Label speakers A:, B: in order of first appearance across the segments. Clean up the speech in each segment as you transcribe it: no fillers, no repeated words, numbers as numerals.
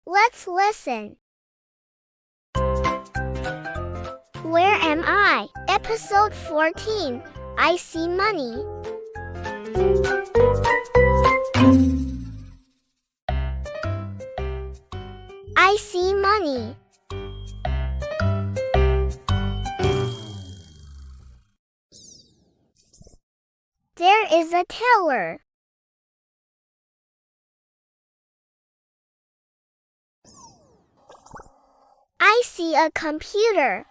A: Let's listen. Where am I? Episode 14. I see money. I see money. There is a teller. I see a computer.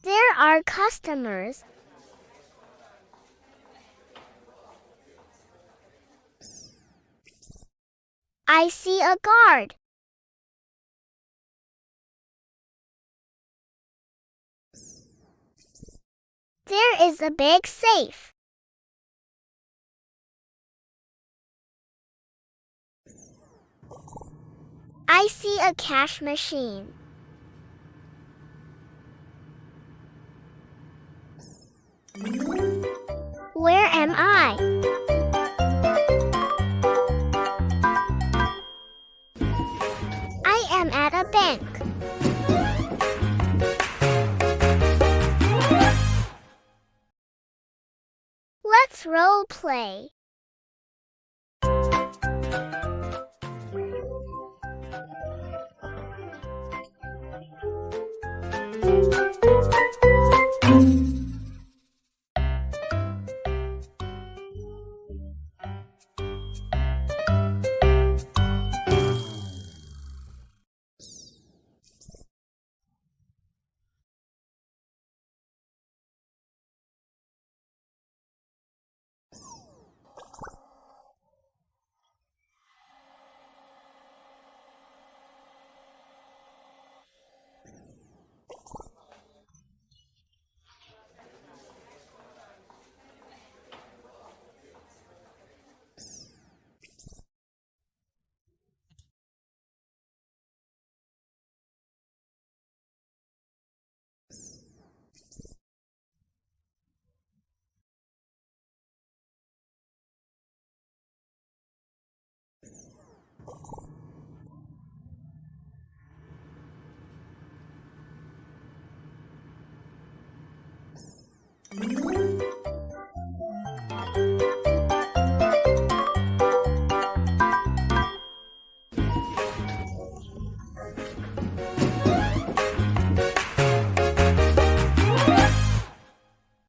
A: There are customers. I see a guard. There is a big safe. I see a cash machine. Where am I? I am at a bank. Let's role play.